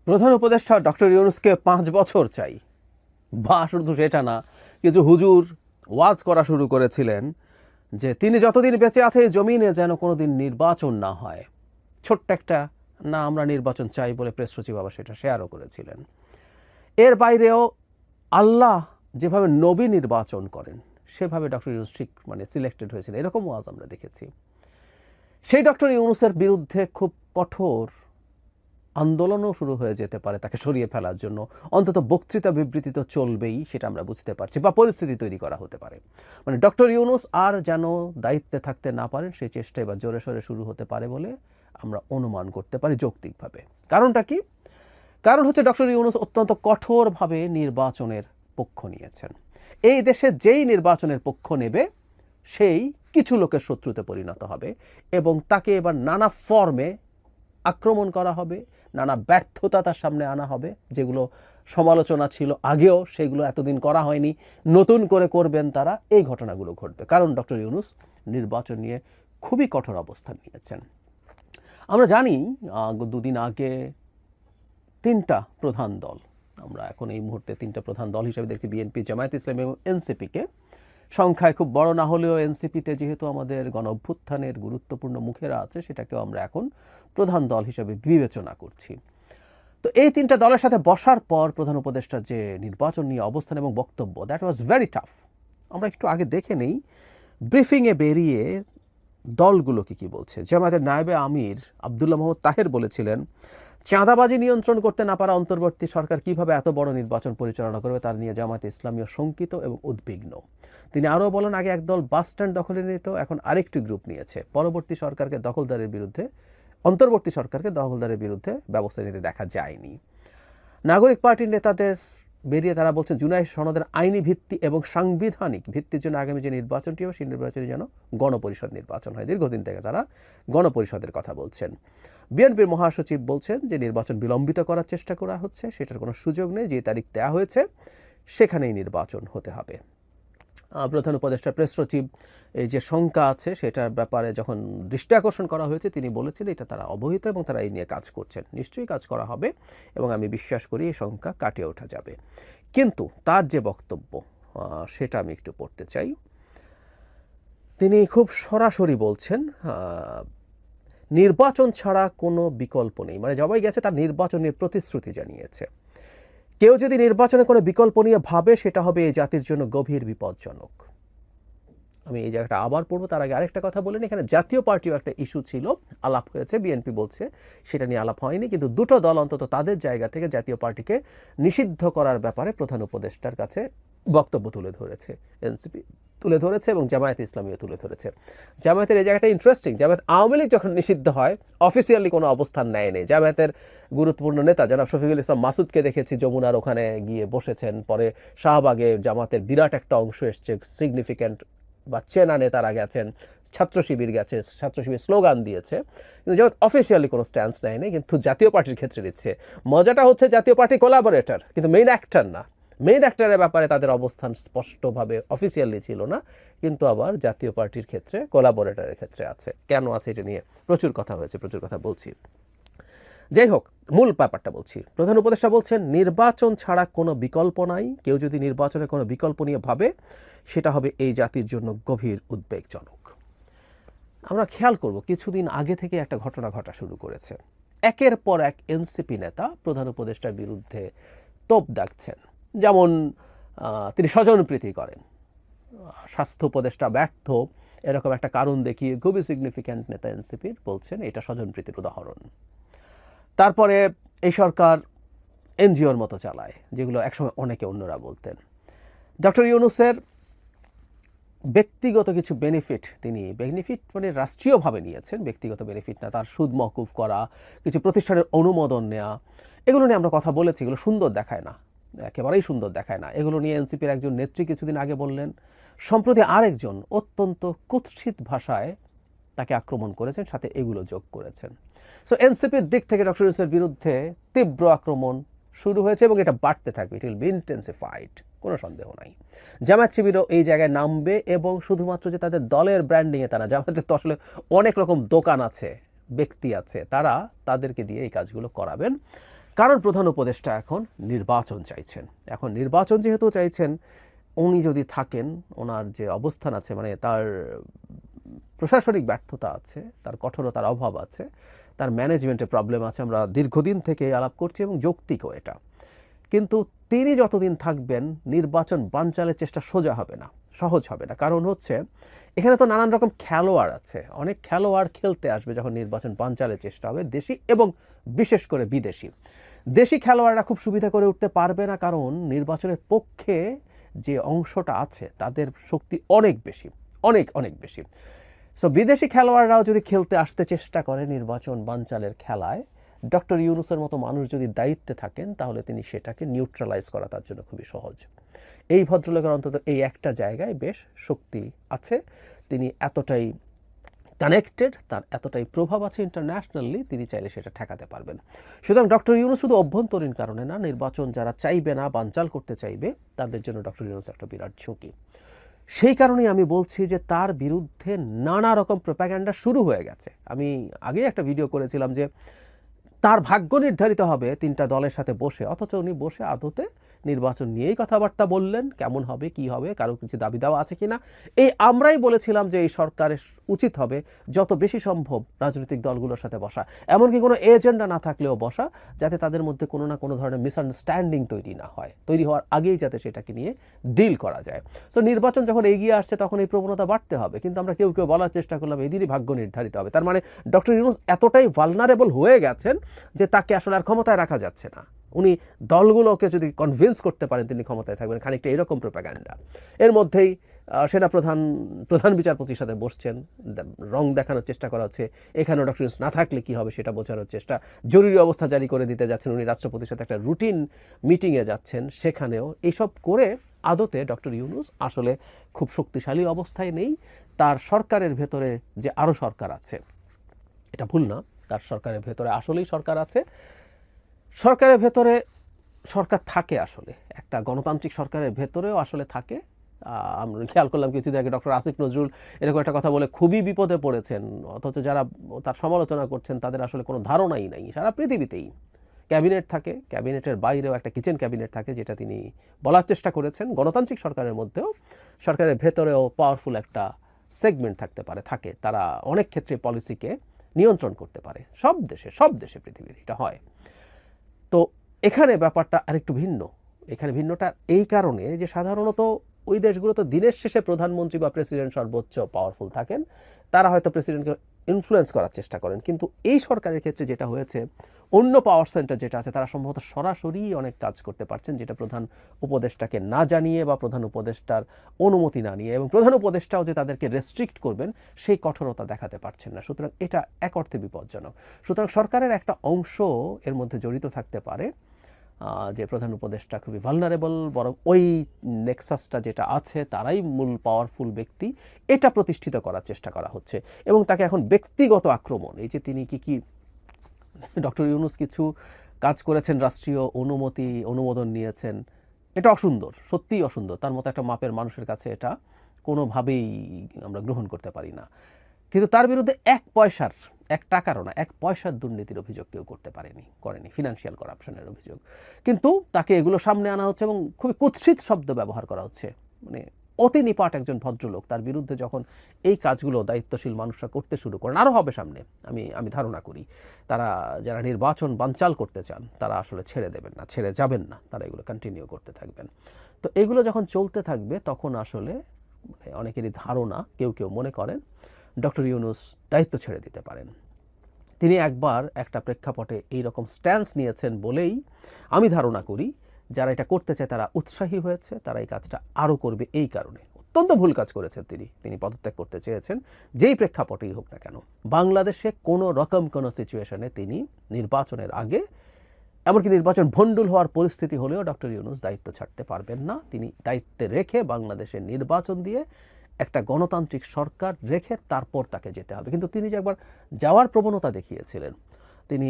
প্রধান উপদেষ্টা ডক্টর ইউনূসকে 5 বছর চাই, বা শুধু সেটা না, কিছু হুজুর ওয়াজ করা শুরু করেছিলেন যে তিনি যতদিন বেঁচে আছে এই জমিনে যেন কোনোদিন নির্বাচন না হয়। ছোট্ট একটা না, আমরা নির্বাচন চাই বলে প্রেস সচিব আবার সেটা শেয়ারও করেছিলেন। এর বাইরেও আল্লাহ যেভাবে নবী নির্বাচন করেন সেভাবে ডক্টর ইউনূস ঠিক সিলেক্টেড হয়েছিলেন, এরকম ওয়াজ আমরা দেখেছি। সেই ডক্টর ইউনূসের বিরুদ্ধে খুব কঠোর আন্দোলনও শুরু হয়ে যেতে পারে তাকে সরিয়ে ফেলার জন্য। অন্তত বক্তৃতা বিবৃতি তো চলবেই, সেটা আমরা বুঝতে পারছি, বা পরিস্থিতি তৈরি করা হতে পারে। ডক্টর ইউনূস আর যেন দায়িত্বে থাকতে না পারেন সেই চেষ্টা এবার জোরে সোরে শুরু হতে পারে বলে আমরা অনুমান করতে পারি যৌক্তিকভাবে। কারণটা কি? কারণ হচ্ছে ডক্টর ইউনূস অত্যন্ত কঠোরভাবে নির্বাচনের পক্ষ নিয়েছেন। এই দেশে যেই নির্বাচনের পক্ষ নেবে সেই কিছু লোকের শত্রুতে পরিণত হবে এবং তাকে এবার নানা ফর্মে আক্রমণ করা হবে, নানা ব্যর্থতা তার সামনে আনা হবে, যেগুলো সমালোচনা ছিল আগেও, সেগুলো এতদিন করা হয়নি, নতুন করে করবেন তারা। এই ঘটনাগুলো ঘটবে কারণ ডক্টর ইউনূস নির্বাচন নিয়ে খুবই কঠোর অবস্থান নিয়েছেন। আমরা জানি দুদিন আগে 3টা প্রধান দল, আমরা এখন এই মুহূর্তে 3টা প্রধান দল হিসেবে দেখছি বিএনপি, জামায়াত ইসলামী এবং এনসিপিকে। সংখ্যায় খুব বড় না হলেও এনসিপিতে যেহেতু আমাদের গণ অভ্যুত্থানের গুরুত্বপূর্ণ মুখেরা আছে, সেটাকেও আমরা এখন প্রধান দল হিসেবে বিবেচনা করছি। তো এই 3টা দলের সাথে বসার পর প্রধান উপদেষ্টার যে নির্বাচন নিয়ে অবস্থান এবং বক্তব্য, দ্যাট ওয়াজ ভেরি টাফ। আমরা একটু আগে দেখে নেই ব্রিফিংয়ে বেরিয়ে দলগুলো কি বলছে। জামায়াতের নায়েবে আমির আবদুল্লাহ মোহাম্মদ তাহের বলেছিলেন, চাঁদাবাজি নিয়ন্ত্রণ করতে না পারা অন্তর্বর্তী সরকার কিভাবে এত বড় নির্বাচন পরিচালনা করবে তার নিয়ে জামায়াতে ইসলামীও শঙ্কিত এবং উদ্বিগ্ন। তিনি আরও বলেন, আগে একদল বাস স্ট্যান্ড দখলে নিত, এখন আরেকটি গ্রুপ নিয়েছে। অন্তর্বর্তী সরকারকে দখলদারের বিরুদ্ধে ব্যবস্থা নিতে দেখা যায়নি। নাগরিক পার্টির নেতাদের বেরিয়ে তারা বলছেন, জুলাই সনদের আইনি ভিত্তি এবং সাংবিধানিক ভিত্তির জন্য আগামী যে নির্বাচনটি হবে সেই নির্বাচনে যেন গণপরিষদ নির্বাচন হয়। দীর্ঘদিন থেকে তারা গণপরিষদের কথা বলছেন। বিএনপির মহাসচিব বলছেন যে নির্বাচন বিলম্বিত করার চেষ্টা করা হচ্ছে, সেটার কোনো সুযোগ নেই, যে তারিখ দেওয়া হয়েছে সেখানেই নির্বাচন হতে হবে। প্রধান উপদেষ্টা প্রেস সচিব এই যে শঙ্কা আছে সেটার ব্যাপারে যখন দৃষ্টি আকর্ষণ করা হয়েছে, তিনি বলেছেন এটা তারা অবহিত এবং তারা এই নিয়ে কাজ করছেন, নিশ্চয়ই কাজ করা হবে এবং আমি বিশ্বাস করি এই শঙ্কা কাটিয়ে ওঠা যাবে। কিন্তু তার যে বক্তব্য সেটা আমি একটু পড়তে চাই। তিনি খুব সরাসরি বলছেন নির্বাচন ছাড়া কোনো বিকল্প নেই, সবাই গেছে তার নির্বাচনের প্রতিশ্রুতি জানিয়েছে। কেউ যদি নির্বাচনে কোনো বিকল্প নিয়ে ভাবে সেটা হবে এই জাতির জন্য গভীর বিপজ্জনক। আমি এই জায়গাটা আবার পড়বো, তার আগে আরেকটা কথা বলেন। এখানে জাতীয় পার্টিও একটা ইস্যু ছিল, আলাপ হয়েছে, বিএনপি বলছে সেটা নিয়ে আলাপ হয়নি, কিন্তু দুটো দল অন্তত তাদের জায়গা থেকে জাতীয় পার্টিকে নিষিদ্ধ করার ব্যাপারে প্রধান উপদেষ্টার কাছে বক্তব্য তুলে ধরেছে। এনসিপি তুলে ধরেছে এবং জামায়াত ইসলামীও তুলে ধরেছে। জামায়াতের এই জায়গাটা ইন্টারেস্টিং। জামায়াত আওয়ামী লীগ যখন নিষিদ্ধ হয় অফিসিয়ালি কোনো অবস্থান নেয়নি। জামায়াতের গুরুত্বপূর্ণ নেতা জনাব শফিকুল ইসলাম মাসুদকে দেখেছি যমুনার ওখানে গিয়ে বসেছেন, পরে শাহবাগে জামাতের বিরাট একটা অংশ এসছে, সিগনিফিক্যান্ট বা চেনা নেতারা গেছেন, ছাত্র শিবির গেছে, ছাত্র শিবির স্লোগান দিয়েছে, কিন্তু যেমন অফিসিয়ালি কোনো স্ট্যান্স নেয়নি। কিন্তু জাতীয় পার্টির ক্ষেত্রে দিচ্ছে। মজাটা হচ্ছে জাতীয় পার্টি কোলাবোরেটর, কিন্তু মেইন অ্যাক্টর না। মেইন অ্যাক্টরের ব্যাপারে তাদের অবস্থান স্পষ্টভাবে অফিসিয়ালি ছিল না, কিন্তু আবার জাতীয় পার্টির ক্ষেত্রে কোলাবোরেটরের ক্ষেত্রে আছে। কেন আছে এটা নিয়ে প্রচুর কথা হয়েছে, প্রচুর কথা বলছি। যাই হোক, মূল ব্যাপারটা বলছি। প্রধান উপদেষ্টা বলছেন নির্বাচন ছাড়া কোনো বিকল্প নাই, কেউ যদি নির্বাচনের কোনো বিকল্প নিয়ে ভাবে সেটা হবে এই জাতির জন্য গভীর উদ্বেগজনক। আমরা খেয়াল করব কিছুদিন আগে থেকে একটা ঘটনা ঘটা শুরু করেছে। একের পর এক এনসিপি নেতা প্রধান উপদেষ্টার বিরুদ্ধে তোপ দাগছেন। যেমন তিনি স্বজনপ্রীতি করেন, স্বাস্থ্য উপদেষ্টা ব্যর্থ, এরকম একটা কারণ দেখিয়ে খুবই সিগনিফিক্যান্ট নেতা এনসিপির বলছেন এটা স্বজনপ্রীতির উদাহরণ। তারপরে এই সরকার এনজিওর মতো চালায়, যেগুলো একসময় অনেকে অন্যরা বলতেন। ডক্টর ইউনূসের ব্যক্তিগত কিছু বেনিফিট, তিনি রাষ্ট্রীয়ভাবে নিয়েছেন, ব্যক্তিগত বেনিফিট না, তার সুদ মওকুফ করা, কিছু প্রতিষ্ঠানের অনুমোদন নেওয়া, এগুলো নিয়ে আমরা কথা বলেছি। এগুলো সুন্দর দেখায় না, একেবারেই সুন্দর দেখায় না। এগুলো নিয়ে এনসিপির একজন নেত্রী কিছুদিন আগে বললেন, সম্প্রতি আরেকজন অত্যন্ত কুৎসিত ভাষায় তাকে আক্রমণ করেছেন, সাথে এগুলো যোগ করেছেন। সো এনসিপির দিক থেকে ডক্টর ইউনূসের বিরুদ্ধে তীব্র আক্রমণ শুরু হয়েছে এবং এটা বাড়তে থাকবে, ইট উইল বি ইন্টেন্সিফাইড, কোনো সন্দেহ নাই। জামায়াত শিবিরও এই জায়গায় নামবে এবং শুধুমাত্র যে তাদের দলের ব্র্যান্ডিংয়ে তা না, জামায়াতের তো আসলে অনেক রকম দোকান আছে, ব্যক্তি আছে, তারা তাদেরকে দিয়ে এই কাজগুলো করাবেন। কারণ প্রধান উপদেষ্টা এখন নির্বাচন চাইছেন। এখন নির্বাচন যেহেতু চাইছেন, উনি যদি থাকেন, ওনার যে অবস্থান আছে, মানে তার প্রশাসনিক ব্যর্থতা আছে, তার কঠোরতার অভাব আছে, তার ম্যানেজমেন্টে প্রবলেম আছে, আমরা দীর্ঘদিন থেকে আলাপ করছি এবং যৌক্তিকও এটা। কিন্তু তিনি যতদিন থাকবেন নির্বাচন বানচালের চেষ্টা সোজা হবে না, সহজ হবে না। কারণ হচ্ছে এখানে তো নানান রকম খেলোয়াড় আছে, অনেক খেলোয়াড় খেলতে আসবে যখন নির্বাচন বানচালের চেষ্টা হবে, দেশি এবং বিশেষ করে বিদেশি। দেশি খেলোয়াড়রা খুব সুবিধা করে উঠতে পারবে না, কারণ নির্বাচনের পক্ষে যে অংশটা আছে তাদের শক্তি অনেক বেশি, অনেক অনেক বেশি। সো বিদেশি খেলোয়াড়রাও যদি খেলতে আসতে চেষ্টা করে নির্বাচন বানচালের খেলায়, ডক্টর ইউনূসের মতো মানুষ যদি দায়িত্বে থাকেন, তাহলে তিনি সেটাকে নিউট্রালাইজ করা তার জন্য খুবই সহজ। এই ভদ্রলোকের অন্তত এই একটা জায়গায় বেশ শক্তি আছে, তিনি এতটাই কানেক্টেড, তার এতটাই প্রভাব আছে ইন্টারন্যাশনালি, তিনি চাইলে সেটা ঠেকাতে পারবেন। সুতরাং ডক্টর ইউনূস শুধু অভ্যন্তরীণ কারণে না, নির্বাচন যারা চাইবে না, বানচাল করতে চাইবে, তাদের জন্য ডক্টর ইউনূস একটা বিরাট ঝুঁকি। সেই কারণেই আমি বলছি যে তার বিরুদ্ধে নানা রকম প্রোপাগ্যান্ডা শুরু হয়ে গেছে। আমি আগে একটা ভিডিও করেছিলাম যে তার ভাগ্য নির্ধারিত হবে তিনটা দলের সাথে বসে, অথচ উনি বসে আদতে নির্বাচন নিয়েই কথাবার্তা বললেন, কেমন হবে, কি হবে, কারো কিছু দাবি দেওয়া আছে কিনা। এই আমরাই বলেছিলাম যে এই সরকারের উচিত হবে যত বেশি সম্ভব রাজনৈতিক দলগুলোর সাথে বসা, এমনকি কোনো এজেন্ডা না থাকলেও বসা, যাতে তাদের মধ্যে কোনো না কোনো ধরনের মিসআন্ডারস্ট্যান্ডিং তৈরি না হয়, তৈরি হওয়ার আগেই যাতে সেটাকে নিয়ে ডিল করা যায়। সো নির্বাচন যখন এগিয়ে আসছে তখন এই প্রবণতা বাড়তে হবে, কিন্তু আমরা কেউ কেউ বলার চেষ্টা করলাম এদিনই ভাগ্য নির্ধারিত হবে। তার মানে ডক্টর ইউনূস এতটাই ভালনারেবল হয়ে গেছেন যে তাকে আসলে আর ক্ষমতায় রাখা যাচ্ছে না। উনি দলগুলোকে যদি কনভিন্স করতে পারেন তিনি ক্ষমতায় থাকবেন, খানিকটা এরকম প্রোপাগ্যান্ডা। এর মধ্যেই প্রধান বিচারপতির সাথে বসছেন, রং দেখানোর চেষ্টা করা হচ্ছে, এখানেও ডক্টর ইউনূস না থাকলে কী হবে সেটা বোঝানোর চেষ্টা। জরুরি অবস্থা জারি করে দিতে যাচ্ছেন, উনি রাষ্ট্রপতির সাথে একটা রুটিন মিটিংয়ে যাচ্ছেন, সেখানেও এইসব করে আদতে ডক্টর ইউনূস আসলে খুব শক্তিশালী অবস্থায় নেই। তার সরকারের ভেতরে যে আরও সরকার আছে, এটা ভুল না, তার সরকারের ভেতরে আসলেই সরকার আছে, সরকারের ভেতরে সরকার থাকে, আসলে একটা গণতান্ত্রিক সরকারের ভেতরেও আসলে থাকে। আমরা খেয়াল করলাম কিছুদিন আগে ডক্টর আসিফ নজরুল এরকম একটা কথা বলে খুবই বিপদে পড়েছেন, অথচ যারা তার সমালোচনা করছেন তাদের আসলে কোনো ধারণাই নাই। সারা পৃথিবীতেই ক্যাবিনেট থাকে, ক্যাবিনেটের বাইরেও একটা কিচেন ক্যাবিনেট থাকে, যেটা তিনি বলার চেষ্টা করেছেন। গণতান্ত্রিক সরকারের মধ্যেও সরকারের ভেতরেও পাওয়ারফুল একটা সেগমেন্ট থাকতে পারে, থাকে, তারা অনেক ক্ষেত্রে পলিসিকে নিয়ন্ত্রণ করতে পারে। সব দেশে পৃথিবীর এটা হয়। তো এখানে ব্যাপারটা আরেকটু ভিন্ন। এখানে ভিন্নটা এই কারণে যে সাধারণত ওই দেশগুলোতে দিনের শেষে প্রধানমন্ত্রী বা প্রেসিডেন্ট সর্বোচ্চ পাওয়ারফুল থাকেন, তারা হয়তো প্রেসিডেন্টকে ইনফ্লুয়েন্স করার চেষ্টা করেন। কিন্তু এই সরকারের ক্ষেত্রে যেটা হয়েছে, অন্য পাওয়ার সেন্টার যেটা আছে তারা সম্ভবত সরাসরি অনেক কাজ করতে পারছেন, যেটা প্রধান উপদেষ্টাকে না জানিয়ে বা প্রধান উপদেষ্টার অনুমতি না নিয়ে, এবং প্রধান উপদেষ্টাও যে তাদেরকে রেস্ট্রিক্ট করবেন সেই কঠোরতা দেখাতে পারছেন না। সুতরাং এটা এক অর্থে বিপজ্জনক। সুতরাং সরকারের একটা অংশ এর মধ্যে জড়িত থাকতে পারে যে প্রধান উপদেষ্টা খুবই ভালনারেবল, বরং ওই নেক্সাসটা যেটা আছে তারাই মূল পাওয়ারফুল ব্যক্তি, এটা প্রতিষ্ঠিত করার চেষ্টা করা হচ্ছে। এবং তাকে এখন ব্যক্তিগত আক্রমণ, এই যে তিনি কি ডক্টর ইউনূস কিছু কাজ করেছেন, রাষ্ট্রীয় অনুমোদন নিয়েছেন, এটা অসুন্দর, সত্যিই অসুন্দর। তার মতো একটা মাপের মানুষের কাছে এটা কোনোভাবেই আমরা গ্রহণ করতে পারি না। কিন্তু তার বিরুদ্ধে এক টাকারও না, এক পয়সার দুর্নীতির অভিযোগ কেউ করেনি, ফিনান্সিয়াল করাপশনের অভিযোগ। কিন্তু তাকে এগুলো সামনে আনা হচ্ছে এবং খুবই কুৎসিত শব্দ ব্যবহার করা হচ্ছে। মানে অতি নিপাট একজন ভদ্রলোক, তার বিরুদ্ধে যখন এই কাজগুলো দায়িত্বশীল মানুষরা করতে শুরু করেন, আরও হবে সামনে, আমি ধারণা করি তারা যারা নির্বাচন বানচাল করতে চান তারা আসলে ছেড়ে যাবেন না, তারা এগুলো কন্টিনিউ করতে থাকবেন। তো এগুলো যখন চলতে থাকবে তখন আসলে অনেকেরই ধারণা, কেউ মনে করেন ডক্টর ইউনূস দায়িত্ব ছেড়ে দিতে পারেন। তিনি একবার একটা প্রেক্ষাপটে এইরকম স্ট্যান্স নিয়েছেন বলেই আমি ধারণা করি যারা এটা করতে চায় তারা উৎসাহী হয়েছে, তারা এই কাজটা আরও করবে। এই কারণে অত্যন্ত ভুল কাজ করেছেন তিনি পদত্যাগ করতে চেয়েছেন, যেই প্রেক্ষাপটেই হোক না কেন। বাংলাদেশে কোনো সিচুয়েশনে তিনি নির্বাচনের আগে, এমনকি নির্বাচন ভণ্ডুল হওয়ার পরিস্থিতি হলেও ডক্টর ইউনূস দায়িত্ব ছাড়তে পারবেন না। তিনি দায়িত্বে রেখে বাংলাদেশের নির্বাচন দিয়ে একটা গণতান্ত্রিক সরকার রেখে তারপর তাকে যেতে হবে। কিন্তু তিনি যে একবার যাওয়ার প্রবণতা দেখিয়েছিলেন, তিনি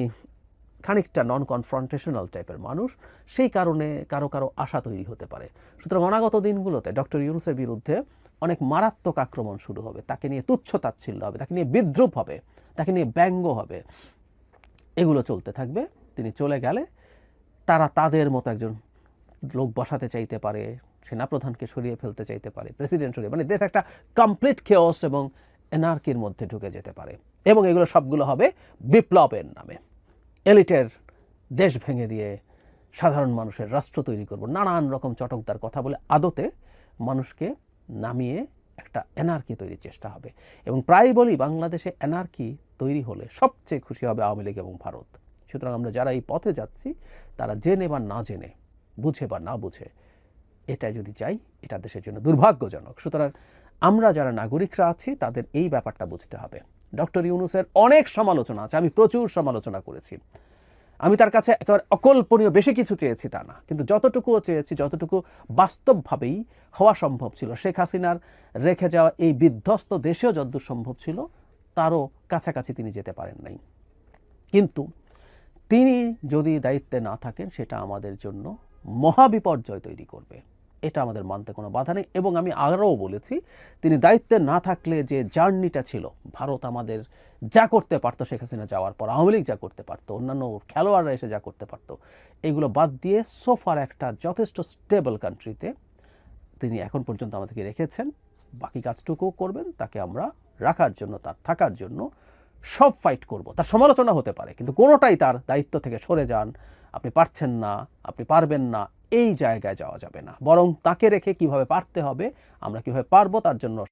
খানিকটা নন কনফ্রন্টেশনাল টাইপের মানুষ, সেই কারণে কারো আশা তৈরি হতে পারে। সুতরাং অনাগত দিনগুলোতে ডক্টর ইউনূসের বিরুদ্ধে অনেক মারাত্মক আক্রমণ শুরু হবে, তাকে নিয়ে তুচ্ছ-তাচ্ছিল্য হবে, তাকে নিয়ে বিদ্রূপ হবে, তাকে নিয়ে ব্যঙ্গ হবে, এগুলো চলতে থাকবে। তিনি চলে গেলে তারা তাদের মতো একজন লোক বসাতে চাইতে পারে, সেনাপ্রধানকে সরিয়ে ফেলতে চাইতে পারে, প্রেসিডেন্ট সরিয়ে, মানে দেশ একটা কমপ্লিট কেওস এবং এনার্কির মধ্যে ঢুকে যেতে পারে। এবং এগুলো সবগুলো হবে বিপ্লবের নামে। এলিটের দেশ ভেঙে দিয়ে সাধারণ মানুষের রাষ্ট্র তৈরি করব, নানান রকম চটকদার কথা বলে আদতে মানুষকে নামিয়ে একটা এনার্কি তৈরির চেষ্টা হবে। এবং প্রায় বলি, বাংলাদেশে এনার্কি তৈরি হলে সবচেয়ে খুশি হবে আওয়ামী লীগ এবং ভারত। সুতরাং আমরা যারা এই পথে যাচ্ছি, তারা জেনে বা না জেনে, বুঝে বা না বুঝে, এটা যদি চাই, এটা দেশের জন্য দুর্ভাগ্যজনক। সুতরাং আমরা যারা নাগরিকরা আছি, তাদের এই ব্যাপারটা বুঝতে হবে। ডক্টর ইউনূসের অনেক সমালোচনা আছে, আমি প্রচুর সমালোচনা করেছি। আমি তার কাছে একেবারে অকল্পনীয় বেশি কিছু চেয়েছি তা না, কিন্তু যতটুকুও চেয়েছি, যতটুকু বাস্তবভাবেই হওয়া সম্ভব ছিল, শেখ হাসিনার রেখে যাওয়া এই বিধ্বস্ত দেশেও যতদূর সম্ভব ছিল তারও কাছাকাছি তিনি যেতে পারেন নাই। কিন্তু তিনি যদি দায়িত্বে না থাকেন, সেটা আমাদের জন্য মহাবিপর্যয় তৈরি করবে। এটা আমাদের মানতে কোনো বাধা নেই। এবং আমি আরও বলেছি, তিনি দায়িত্বে না থাকলে যে জার্নিটা ছিল, ভারত আমাদের যা করতে পারতো শেখ হাসিনা যাওয়ার পর, আওয়ামী লীগ যা করতে পারতো, অন্যান্য খেলোয়াড়রা এসে যা করতে পারতো, এগুলো বাদ দিয়ে সোফার একটা যথেষ্ট স্টেবল কান্ট্রিতে তিনি এখন পর্যন্ত আমাদেরকে রেখেছেন। বাকি কাজটুকুও করবেন, তাকে আমরা রাখার জন্য, তার থাকার জন্য সব ফাইট করব। তার সমালোচনা হতে পারে, কিন্তু কোনোটাই তার দায়িত্ব থেকে সরে যান, আপনি পারছেন না, আপনি পারবেন না, এই জায়গায় যাওয়া যাবে না। বরং তাকে রেখে কিভাবে পারতে হবে, আমরা কিভাবে পারবো, তার জন্য